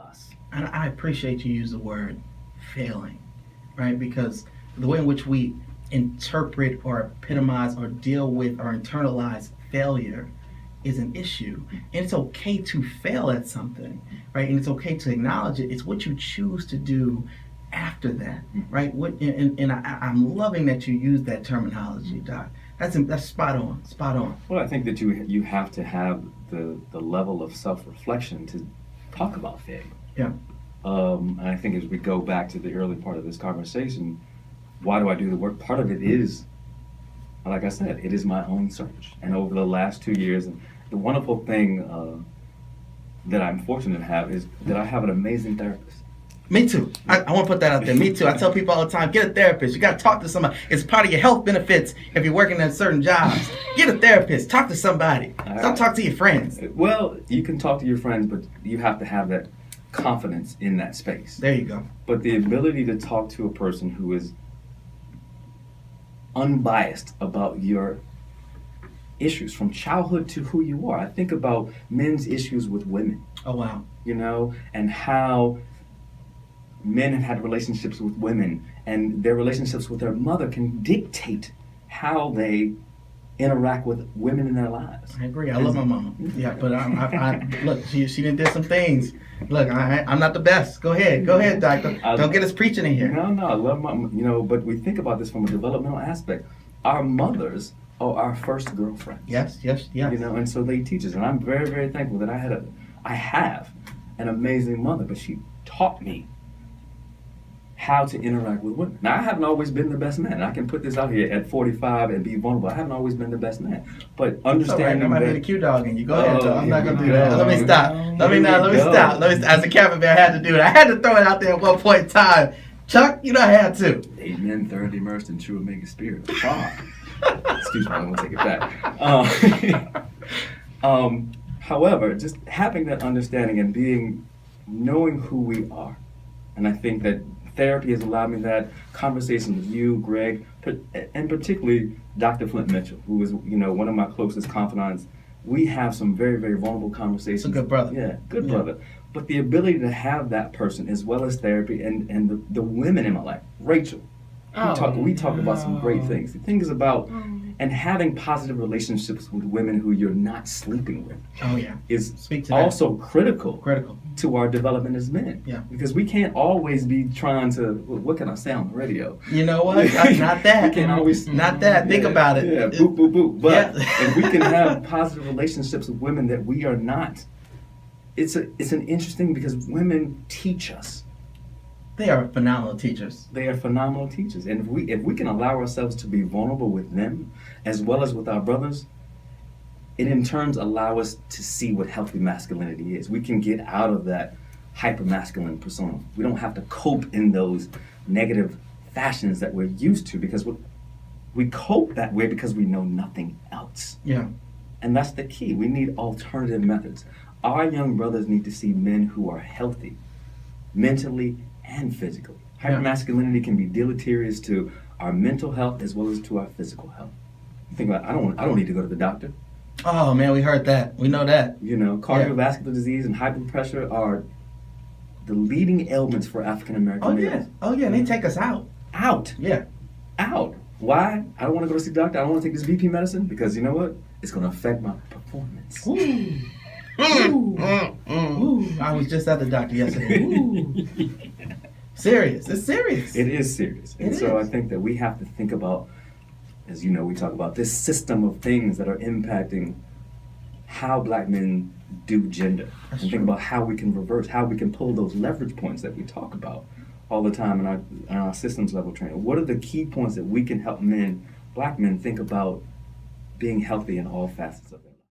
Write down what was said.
us. And I appreciate you use the word failing, right? Because the way in which we interpret or epitomize or deal with or internalize failure is an issue. And it's okay to fail at something, right? And it's okay to acknowledge it. It's what you choose to do after that, right? I'm loving that you use that terminology, Doc. That's spot on, spot on. Well, I think that you have to have the level of self-reflection to talk about failure. Yeah. And I think as we go back to the early part of this conversation, why do I do the work? Part of it is, like I said, it is my own search. And over the last 2 years, and the wonderful thing that I'm fortunate to have is that I have an amazing therapist. Me too. I want to put that out there. Me too. I tell people all the time, get a therapist. You got to talk to somebody. It's part of your health benefits if you're working at certain jobs. Get a therapist. Talk to somebody. Don't talk to your friends. Well, you can talk to your friends, but you have to have that confidence in that space. There you go. But the ability to talk to a person who is unbiased about your issues from childhood to who you are. I think about men's issues with women. Oh, wow. You know, and how men have had relationships with women, and their relationships with their mother can dictate how they interact with women in their lives. I agree. I love my mama. Yeah, but I look, she done did some things. Look, I'm not the best. Go ahead, doctor. Don't get us preaching in here. No, I love my, but we think about this from a developmental aspect. Our mothers are our first girlfriends. Yes. And so they teach us, and I'm very, very thankful that I have an amazing mother, but she taught me how to interact with women. Now, I haven't always been the best man. I can put this out here at 45 and be vulnerable. I haven't always been the best man. But understanding that might be that... the Q dog in you. Go ahead, I'm not going to do go. that. Let me stop. Let me stop. As a Kevin Bear, I had to do it. I had to throw it out there at one point in time. Chuck, I had to. Amen, thoroughly immersed in true Omega spirit. Excuse me, I'm going to take it back. However, just having that understanding and knowing who we are. And I think that therapy has allowed me that, conversation with you, Greg, and particularly Dr. Flint Mitchell, who is, one of my closest confidants. We have some very, very vulnerable conversations. He's a good brother. Yeah, good brother. But the ability to have that person, as well as therapy, and the women in my life, Rachel, we talk about some great things. The thing is about, and having positive relationships with women who you're not sleeping with. Oh yeah. Is also critical to our development as men. Yeah. Because we can't always be trying to, what can I say on the radio? You know what? Not that. We can't always. Not that. Think about it. Yeah, boop, boop, boop. But if we can have positive relationships with women that we are not, it's an interesting, because women teach us. They are phenomenal teachers. They are phenomenal teachers. And if we can allow ourselves to be vulnerable with them, as well as with our brothers, it in turn allow us to see what healthy masculinity is. We can get out of that hyper-masculine persona. We don't have to cope in those negative fashions that we're used to, because we cope that way because we know nothing else. Yeah. And that's the key. We need alternative methods. Our young brothers need to see men who are healthy, mentally and physically. Hyper-masculinity can be deleterious to our mental health as well as to our physical health. Think about, I don't need to go to the doctor. Oh man, we heard that. We know that. Cardiovascular disease and high blood pressure are the leading ailments for African American males. Oh yeah, and they take us out. Out. Yeah. Out. Why? I don't want to go to see the doctor. I don't want to take this BP medicine because you know what? It's going to affect my performance. Ooh. Ooh. I was just at the doctor yesterday. Ooh. Serious. It's serious. It is serious. And so I think that we have to think about, as you know, we talk about this system of things that are impacting how black men do gender. That's and true. Think about how we can reverse, how we can pull those leverage points that we talk about all the time in our systems level training. What are the key points that we can help black men think about being healthy in all facets of it?